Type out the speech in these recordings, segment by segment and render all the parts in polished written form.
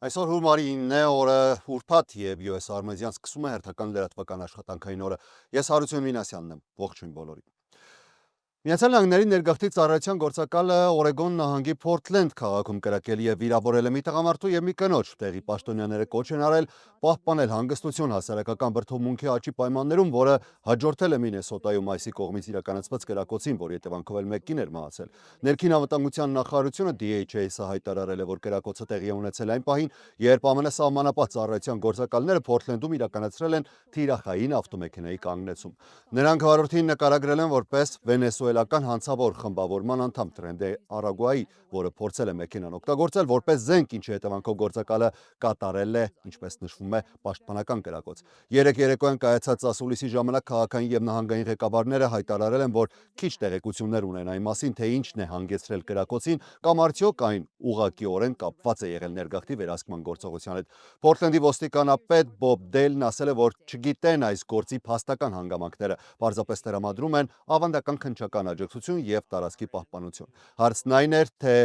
Այսօր հուրմարի 9 օրը ուրբաթ եւ US Արմեզյան սկսում է հերթական լրատվական աշխատանքային օրը։ Ես Հարություն Մինասյանն եմ։ Ողջույն բոլորին։ Միացյալ Նահանգների ներգաղթի ծառայության գործակալը Օրեգոն նահանգի Փորթլենդ քաղաքում կրակել եւ վիրավորել է մի տղամարդու եւ մի կնոջ։ Տեղի պաշտոնյաները կոչ են արել պահպանել հանգստություն հասարակական բրդոմունքի աճի պայմաններում, որը հաջորդել է Մինեսոտայում այսի կողմից իրականացված կրակոցին, որի հետևանքով էլ մեկ կին էր մահացել։ Ներքին անվտանգության նախարարությունը DHS-ը հայտարարել է, որ կրակոցը տեղի է ունեցել այն պահին, երբ ԱՄՆ սահմանապահ ծառայության գործակալները Փորթլենդում իրականացրել են թիրախային ավտոմեքենայի կանգնեցում։ Նրանք վարորդին նկարագրել են որպես վենեսուելական հանցավոր խմբավորման անդամ Տրենդե Արագուայի, որը փորձել է մեքենան օգտագործել որպես զենք, ինչի հետևանքով գործակալը կատարել է, ինչպես նշվում է, պաշտպանական կրակոց։ Երեկ երեկոյան կայացած ասուլիսի ժամանակ քաղաքային եւ նահանգային ղեկավարները հայտարարել են, որ քիչ տեղեկություններ ունեն այն մասին, թե ինչն է հանգեցրել կրակոցին կամ արդյոք այն ուղղակիորեն կապված է եղել ներգաղթի վերահսկման գործողության հետ։ Փորթլենդի ոստիկանապետ Բոբ Դեյլն ասել է, որ չգիտեն այս գործի փաստական հանգամանքները, պարզապես տրամադրում են ավանդական քննչական աջակցություն եւ տարածքի պահպանություն։ Հարցն այն էր, թե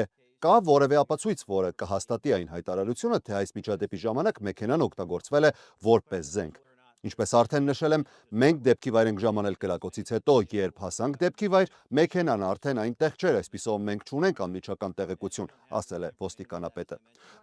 կա որևէ ապացույց, որը կհաստատի այն հայտարարությունը, թե այս միջադեպի ժամանակ մեքենան օգտագործվել է որպես զենք։ Ինչպես արդեն նշել եմ, մենք դեպքի վայր ենք ժամանել կրակոցից հետո, երբ հասանք դեպքի վայր, մեքենան արդեն այնտեղ չէր, այսպիսով մենք չունենք անմիջական տեղեկություն, ասել է ոստիկանապետը։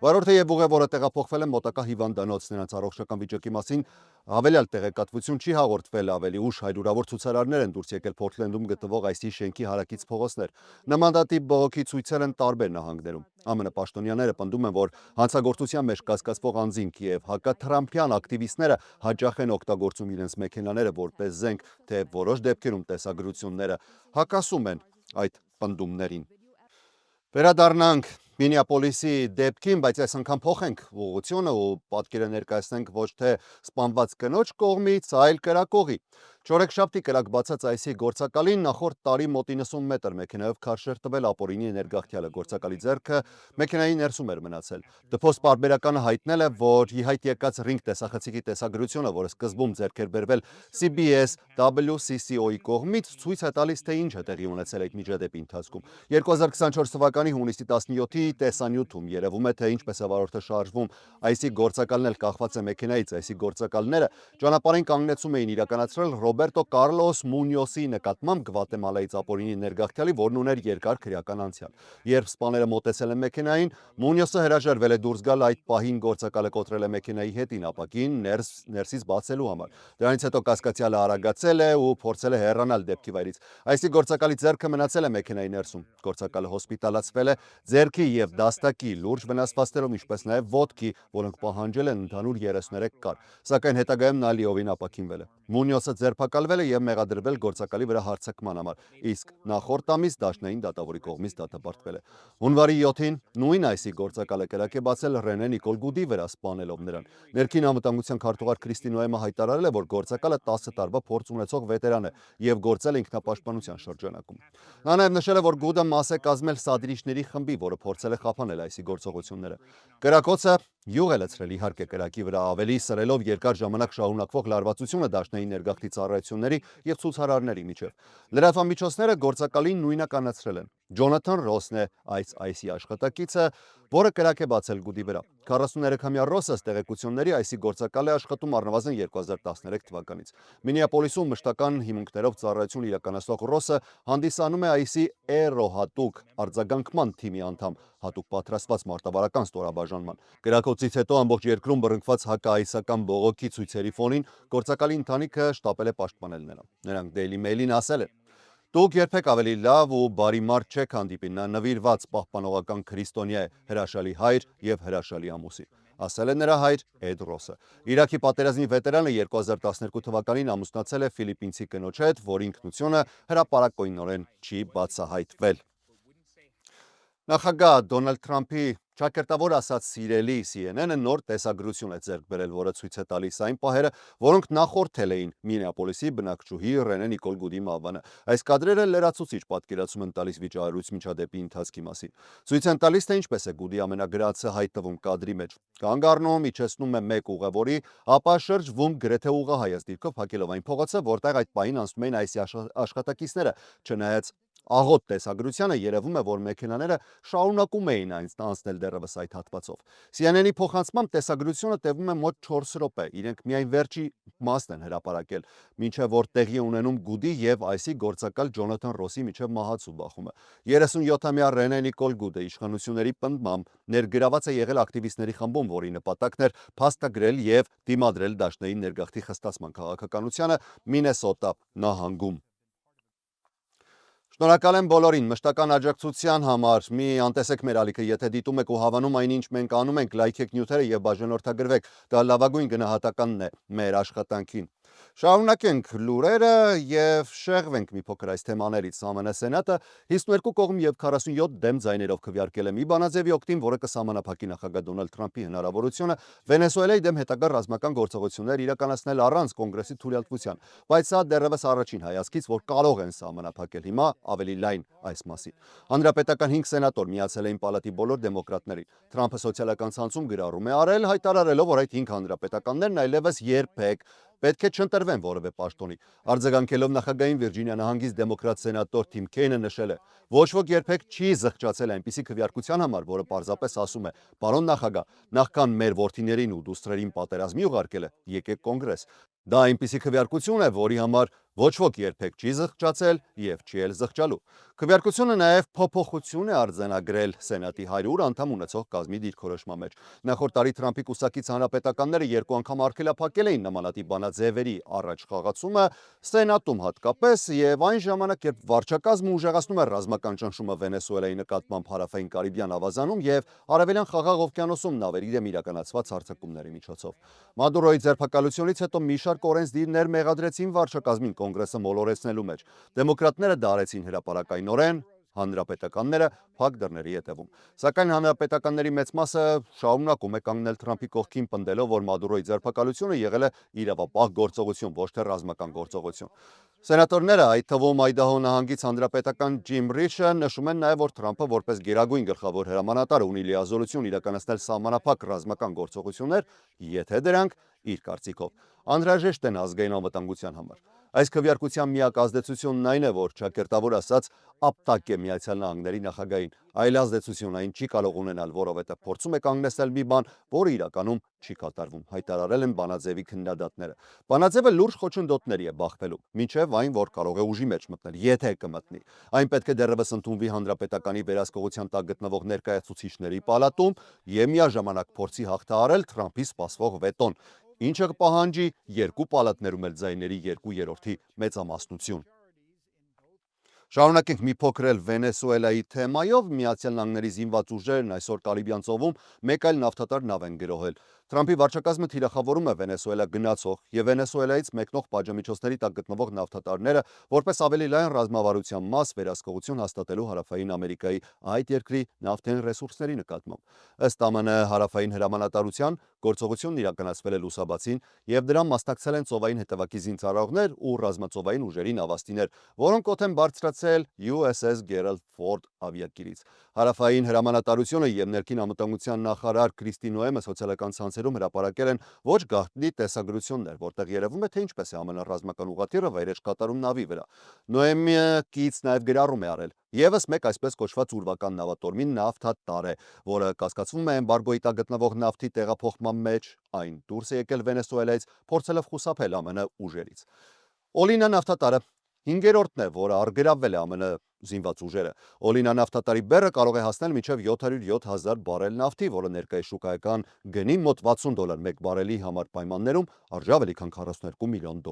Վարորդը եւ ուղևորը տեղափոխվել են մոտակա հիվանդանոց, նրանց առողջական վիճակի մասին հավելյալ տեղեկատվություն չի հաղորդվել, ավելի ուշ հարյուրավոր ցուցարարներ են դուրս եկել Փորթլենդում գտնվող այսի շենքի հարակից փողոցներ։ Նմանատիպ բողոքի ցույցեր են տարբեր նահանգներում։ ԱՄՆ պաշտոնյաները պնդում են, որ հանցագործության մեջ կասկածվող անձինք եւ հակաթրամփյան ակտիվիստները հաճախ են օգտագործում իրենց մեքենաները որպես զենք, թե որոշ դեպքերում տեսագրությունները հակասում են այդ պնդումներին։ Վերադառնանք Մինեապոլիսի դեպքին, բայց այս անգամ փոխենք ուղղությունը ու պատկերը ներկայացնենք ոչ թե սպանված կնոջ կողմից, այլ կրակողի։ Չորեքշաբթի կրակ բացած այսի գործակալին նախորդ տարի մոտ 90 մետր մեքենայով քարշ էր տվել ապօրինի ներգաղթյալը, գործակալի ձեռքը մեքենայի ներսում էր մնացել։ Դփոս պարբերականը հայտնել է, որ ի հայտ եկած Ring տեսախցիկի տեսագրությունը, որը սկզբում ձեռք էր բերվել CBS WCCO-ի կողմից, ցույց է տալիս, թե ինչ է տեղի ունեցել այդ միջադեպի ընթացքում։ 2024 թվականի հունիսի 17-ի տեսանյութում երևում է, թե ինչպես է վարորդը շարժվում։ Այսի գործակալն էլ կախված է մեքենայից։ Այսի գործակալները ճանապարհին կանգնեցում էին իրականացրել Ռոբերտո Կարլոս Մունյոսի նկատմամբ Գվատեմալայից ապօրինի ներգաղթյալի, որն ուներ երկար քրեական անցյալ։ Երբ սպաները մոտեցել են մեքենային, Մունյոսը հրաժարվել է դուրս գալ, այդ պահին գործակալը կոտրել է մեքենայի հետին ապակին ներսից բացելու համար։ Դրանից հետո կասկածյալը արագացել է ու փորձել է հեռանալ դեպքի վայրից։ Այսի գործակալի ձեռքը մնացել է մեքենայի ներսում։ Գործակալը հոսպիտալացվել է ձեռքի եւ դաստակի լուրջ վնասվածքներով, ինչպես նաեւ ոտքի, որոնք պահանջել են ընդհանուր 33 կար, սակայն հետագայում նա լիովին ապաքինվել է։ Մունյոսը ձերբակալվել է եւ մեղադրվել գործակալի վրա հարձակման համար, իսկ նախորդ ամիս դաշնային դատավորի կողմից դատապարտվել է։ Հունվարի 7-ին նույն այսի գործակալը կրակ է բացել Ռենե Նիկոլ Գուդի վրա, սպանելով նրան։ Ներքին անվտանգության քարտուղար Քրիստի Նոեմը հայտարարել է, որ գործակալը 10 տարվա փորձ ունեցող վետերան է եւ գործել է ինքնապաշտպանության շրջանակում։ Նա նաեւ նշել է, որ Գուդը մաս է կազմել սադրիչների խմբի, որը փորձել է խափանել այսի գործողությունները։ Կրակոցը յուղ է լցրել իհարկե կրակի վրա, ավելի սրելով երկար ժամանակ շարունակվող լարվածությունը դաշնային ներգաղթի ծառայությունների եւ ցուցարարների միջև։ Լրատվամիջոցները գործակալին նույնականացրել են։ Ջոնաթան Ռոսն է այսի աշխատակիցը, որը կրակ է բացել Գուդի վրա։ 43-ամյա Ռոսը տեղեկությունների այսի գործակալ է աշխատում առնվազն 2013 թվականից։ Մինեապոլիսում մշտական հիմունքներով ծառայություն իրականացնող Ռոսը հանդիսանում է այսի Էրո հատուկ արձագանքման թիմի անդամ, հատուկ պատրաստված մարտավարական ստորաբաժանման։ Կրակոցից հետո ամբողջ երկրում բռնկված հակաայսական բողոքի ցույցերի ֆոնին գործակալի ընտանիքը շտապել է պաշտպանել նրան։ Նրանք Daily Mail-ին ասել են. Դուք երբեք ավելի լավ ու բարի մարդ չեք հանդիպի, նա նվիրված պահպանողական քրիստոնյա է, հրաշալի հայր եւ հրաշալի ամուսին, ասել է նրա հայր Էդ Ռոսը։ Իրաքի պատերազմի վետերանը 2012 թվականին ամուսնացել է ֆիլիպինցի կնոջ հետ, որի ինքնությունը հրապարակայնորեն չի բացահայտվել։ Նախագահ Դոնալդ Թրամփի ճակերտավոր ասած սիրելի CNN-ը նոր տեսագրություն է ձեռք բերել, որը ցույց է տալիս այն պահերը, որոնք նախորդել էին Մինեապոլիսի բնակչուհի Ռենե Նիկոլ Գուդի մահվանը։ Այս կադրերը լրացուցիչ պատկերացում են տալիս վիճահարույց միջադեպի ընթացքի մասին։ Ցույց են տալիս, թե ինչպես է Գուդի ամենագրածը հայտնվում կադրի մեջ։ Կանգ առնում, իջեցնում է մեկ ուղևորի, ապա շրջվում գրեթե ուղղահայաց դիրքով հակելով այն փողոցը, որտեղ այդ պահին անցնում էին այսի աշխատակիցները, չնայած աղոտ տեսագրությանը երևում է, որ մեքենաները շարունակում էին անցնել դեռևս այդ հատվածով։ CNN-ի փոխանցմամբ տեսագրությունը տևում է մոտ 4 րոպե, իրենք միայն վերջի մասն են հրապարակել, մինչև որ տեղի է ունենում Գուդի եւ ICE գործակալ Ջոնաթան Ռոսի միջև մահացու բախումը։ 37-ամյա Ռենե Նիկոլ Գուդը իշխանությունների պնդմամբ ներգրաված է եղել ակտիվիստների խմբում, որի նպատակն էր փաստագրել եւ դիմադրել դաշնային ներգաղթի խստացման քաղաքականությանը Մինեսոտա նահանգում։ Շնորհակալ եմ բոլորին մշտական աջակցության համար։ Մի անտեսեք մեր ալիքը, եթե դիտում եք ու հավանում այն, ինչ մենք անում ենք, լայքեք նյութերը եւ բաժանորդագրվեք։ Դա լավագույն գնահատականն է մեր աշխատանքին։ Շարունակենք լուրերը եւ շեղվենք մի փոքր այս թեմաներից։ ԱՄՆ Սենատը 52 կողմ եւ 47 դեմ ձայներով քվեարկել է մի բանաձևի օգտին, որը կսահմանափակի նախագահ Դոնալդ Թրամփի հնարավորությունը Վենեսուելայի դեմ հետագա ռազմական գործողություններ իրականացնել առանց կոնգրեսի թույլատվության, բայց սա դեռևս առաջին հայացքից, որ կարող են սահմանափակել։ Հիմա ավելի լայն այս մասին։ Հանրապետական 5 սենատոր միացել էին պալատի բոլոր դեմոկրատներին։ Թրամփը սոցիալական ցանցում գրառում է արել, հայտարարելով, որ այդ 5 հանրապետականներն այլևս երբեք պետք է չընտրվեն որևէ պաշտոնի։ Արձագանքելով նախագահին Վիրջինիա նահանգից դեմոկրատ սենատոր Թիմ Քեյնը նշել է. ոչ ոք երբեք չի զղջացել այնպիսի քվեարկության համար, որը պարզապես ասում է. «Պարոն նախագահ, նախքան մեր որդիներին ու դուստրերին պատերազմի ուղարկելը, եկեք կոնգրես»։ Դա այնպիսի քվեարկություն է, որի համար ոչ ոք երբեք չի զղջացել եւ չի էլ զղջալու։ Քվեարկությունը նաև փոփոխություն է արձանագրել Սենատի 100 անդամ ունեցող կազմի դիրքորոշման մեջ։ Նախորդ տարի Թրամփի կուսակից հանրապետականները 2 անգամ արգելափակել էին նմանատիպ բանաձևերի առաջ խաղացումը Սենատում հատկապես, եւ այն ժամանակ, երբ վարչակազմը ուժեղացնում էր ռազմական ճնշումը Վենեսուելայի նկատմամբ հարավային Կարիբյան ավազանում եւ արևելյան Խաղաղ օվկիանոսում նավերի դեմ իրականացված հարձակումների միջոցով։ Մադուրոյի ձերբակալությունից հետո մի շարք օրենսդիրներ մեղադրեցին վարչակազմին կոնգրեսը մոլորեցնելու մեջ։ Դեմոկրատները դա արեցին հրապարակայնորեն, հանրապետականները փակ դռների հետևում։ Սակայն հանրապետականների մեծ մասը շարունակում է կանգնել Թրամփի կողքին, պնդելով, որ Մադուրոյի ձերբակալությունը եղել է իրավապահ գործողություն, ոչ թե ռազմական գործողություն։ Սենատորները, այդ թվում Այդահո նահանգից հանրապետական Ջիմ Ռիչը, նշում են նաև, որ Թրամփը որպես գերագույն գլխավոր հրամանատար ունի լիազորություն իրականացնել սահմանափակ ռազմական գործողություններ, եթե դրանք իր կարծիքով անհրաժեշտ են ազգային անվտանգության համար։ Այս քվեարկության միակ ազդեցությունն այն է, որ ճակերտավոր ասած ապտակ է Միացյալ Նահանգների նախագահին, այլ ազդեցություն այն չի կարող ունենալ, որովհետև փորձում է կանգնեցնել մի բան, որը իրականում չի կատարվում, հայտարարել են բանաձևի քննադատները։ Բանաձևը լուրջ խոչընդոտների է բախվելու, մինչև այն, որ կարող է ուժի մեջ մտնել, եթե կմտնի։ Այն պետք է դեռևս ընդունվի հանրապետականի վերահսկողության տակ գտնվող ներկայացուցիչների պալատում եւ միաժամանակ փորձի հաղթահարել Թրամփի սպասվող վետոն, ինչը կպահանջի 2 պալատներում էլ ձայների 2/3 մեծամասնություն։ Շարունակենք մի փոքր էլ Վենեսուելայի թեմայով։ Միացյալ Նահանգների զինված ուժերն այսօր Կարիբյան ծովում մեկ այլ նավթատար նավ են գրոհել։ Թրամփի վարչակազմը թիրախավորում է Վենեսուելա գնացող եւ Վենեսուելայից մեկնող պատժամիջոցների տակ գտնվող նավթատարները որպես ավելի լայն ռազմավարության մաս վերահսկողություն հաստատելու Հարավային Ամերիկայի այդ երկրի նավթային ռեսուրսների նկատմամբ։ Ըստ ԱՄՆ հարավային հրամանատարության գործողությունն իրականացվել է լուսաբացին եւ դրան մասնակցել են ծովային հետևակի զինծառայողներ ու ռազմածովային ուժերի նավաստիներ, որոնք օդ են բարձրացրել USS Gerald Ford ավիակիրից։ Հարավային հրամանատարությունը եւ ներքին անվտանգության նախարար Քրիստի Նոեմը սոցիալական ցանցերում հրապարակել են ոչ գաղտնի տեսագրություններ, որտեղ երևում է, թե ինչպես է ԱՄՆ ռազմական ուղղաթիռը վայրեջ կատարում նավի վրա։ Նոեմի կից նաեւ գրառում է արել. Եվս մեկ այսպես կոչված ուրվական նավատորմի նավթատար է, որը կասկածվում է էմբարգոյի տակ գտնվող նավթի տեղափոխման մեջ, այն դուրս է եկել Վենեսուելայից, փորձելով խուսափել ԱՄՆ ուժերից։ Օլինա նավթատարը 5-րդն է, որը առգրավվել է ԱՄՆ զինված ուժերը։ Օլինա նավթատարի բեռը կարող է հասնել մինչև 707,000 բարել նավթի, որը ներկայիս շուկայական գնի մոտ $60 մեկ բարելի համար պայմաններում արժի ավելի քան $42 միլիոն։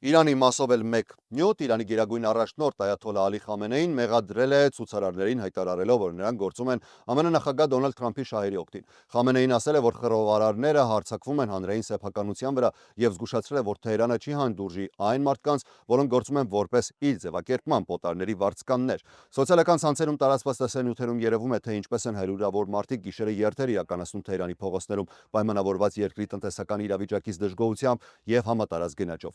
Իրանի մասով էլ մեկ նյութ, Իրանի գերագույն առաջնորդ Այաթոլլահ Ալի Խամենեին մեղադրել է ցուցարարներին, հայտարարելով, որ նրանք գործում են ԱՄՆ նախագահ Դոնալդ Թրամփի շահերի օգտին։ Խամենեին ասել է, որ խռովարարները հարձակվում են հանրային սեփականության վրա եւ զգուշացրել է, որ Թեհրանը չի հանդուրժի այն մարդկանց, որոնք գործում են որպես իր ձևակերպման պոտարների վարձկաններ։ Սոցիալական ցանցերում տարածված տեսանյութերում երևում է, թե ինչպես են հարյուրավոր մարդիկ գիշերը երթեր իրականացնում Թեհրանի փողոցներում պայմանավորված երկրի տնտեսական իրավիճակից դժգոհությամբ եւ համատարած գնաճով։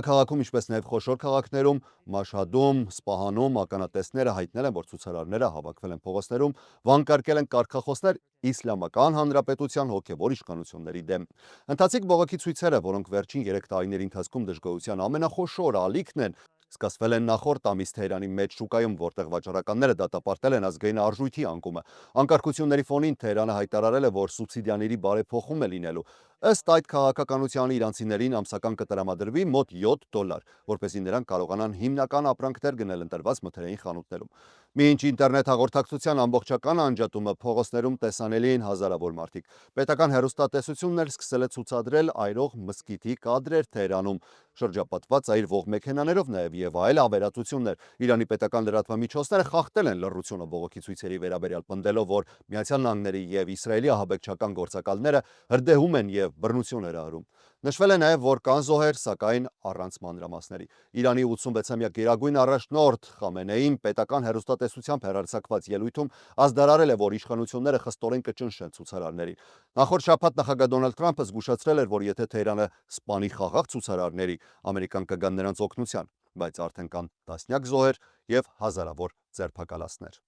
Գազաքաղաքում, ինչպես նաև խոշոր քաղաքներում, Մաշհադում, Սպահանում ականատեսները հայտնել են, որ ցուցարարները հավաքվել են փողոցներում, վանկարկել են կարգախոսներ Իսլամական Հանրապետության հոգևոր իշխանությունների դեմ։ Ընթացիկ բողոքի ցույցերը, որոնք վերջին 3 տարիների ընթացքում դժգոհության ամենախոշոր ալիքն են, սկսվել են նախորդ ամիս Թեհրանի մեծ շուկայում, որտեղ վաճառականները դատապարտել են ազգային արժույթի անկումը։ Անկարգությունների ֆոնին Թեհրանը հայտարարել է, որ սուբսիդիաների բարեփոխում է լինելու։ Ըստ այդ քաղաքականության իրանցիներին ամսական կտրամադրվի մոտ $7, որպեսզի նրանք կարողանան հիմնական ապրանքներ գնել ընտրված մթերային խանութներում։ Մինչ ինտերնետ հաղորդակցության ամբողջական անջատումը փողոցներում տեսանելի են հազարավոր մարդիկ։ Պետական հեռուստատեսությունն էլ սկսել է ցուցադրել այրող մզկիթի կադրեր Թեհրանում, շրջապատված այր ողջ մեքենաներով նաև եւ այլ ավերածություններ։ Իրանի պետական լրատվամիջոցները խախտել են լռությունը բողոքի ցույցերի վերաբերյալ, պնդելով, որ Միացյալ Նահանգների եւ Իսրայելի ահաբեկչական գործակալները հրդեհում են եւ բռնություն հրահրում։ Նշվել է նաև, որ կան զոհեր, սակայն առանց մանրամասների։ Իրանի 86-ամյա գերագույն առաջնորդ Խամենեին պետական հեռուստատեսությամբ հեռարձակված ելույթում ազդարարել է, որ իշխանությունները խստորեն կճնշեն ցուցարարներին։ Նախորդ շաբաթ նախագահ Դոնալդ Թրամփը զգուշացրել էր, որ եթե Թեհրանը սպանի խաղաղ ցուցարարների, Ամերիկան կգան նրանց օգնության, բայց արդեն կան տասնյակ զոհեր եւ հազարավոր ձերբակալածներ։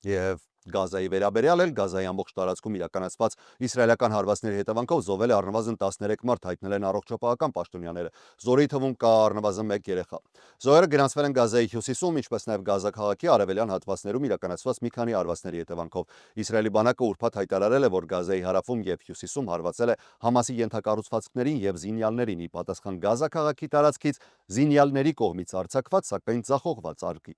Եվ Գազայի վերաբերյալ էլ Գազայի ամբողջ տարածքում իրականացված իսրայելական հարվածների հետևանքով զոհվել է առնվազն 13 մարդ, հայտնել են առողջապահական պաշտոնյաները։ Զոհերի թվում կա առնվազն 1 երեխա։ Զոհերը գրանցվել են Գազայի հյուսիսում, ինչպես նաև Գազա քաղաքի արևելյան հատվածներում իրականացված մի քանի հարվածների հետևանքով։ Իսրայելի բանակը ուրբաթ հայտարարել է, որ Գազայի հարավում եւ հյուսիսում հարվածել է Համասի ենթակառուցվածքներին եւ զինյալներին՝ ի պատասխան Գազա քաղաքի տարածքից զինյալների կողմից արձակված, սակայն ձախողված արկի։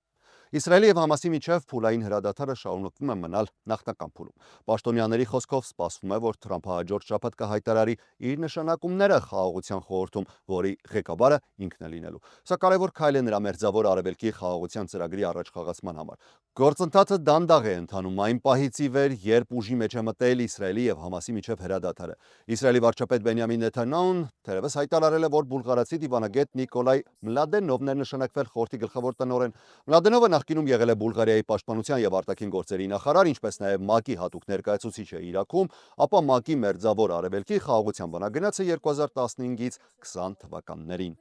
Իսրայելի եւ Համասի միջև փուլային հրադադարը շարունակվում է մնալ նախնական փուլում։ Պաշտոնյաների խոսքով սպասվում է, որ Թրամփը հաջորդ շաբաթ կհայտարարի իր նշանակումները խաղաղության խորհրդում, որի ղեկավարը ինքն է լինելու։ Սա կարևոր քայլ է նրա մերձավոր արևելքի խաղաղության ծրագրի առաջխաղացման համար։ Գործընթացը դանդաղ է ընթանում այն պահից ի վեր, երբ ուժի մեջ է մտել Իսրայելի եւ Համասի միջև հրադադարը։ Իսրայելի վարչապետ Բենյամին Նեթանյահուն թերևս հայտարարել է, որ բուլղարացի դիվանագետ Նիկոլայ Մլադենովն է նշանակվել խորհրդի գլխավոր տնօրեն։ Մլադենովը նախկինում եղել է Բուլղարիայի պաշտպանության եւ արտաքին գործերի նախարար, ինչպես նաև ՄԱԿ-ի հատուկ ներկայացուցիչը Իրաքում, ապա ՄԱԿ-ի մերձավոր արևելքի խաղաղության բանագնացը 2015-ից 20 թվականներին։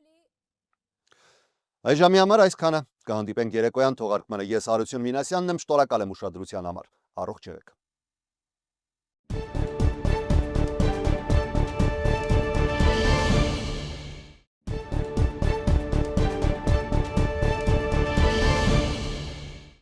Այժմի համար այսքանը։ Կհանդիպենք երեկոյան թողարկմանը։ Ես Հարություն Մինասյանն եմ, շնորհակալ եմ ուշադրության համար։ Առողջ եղեք։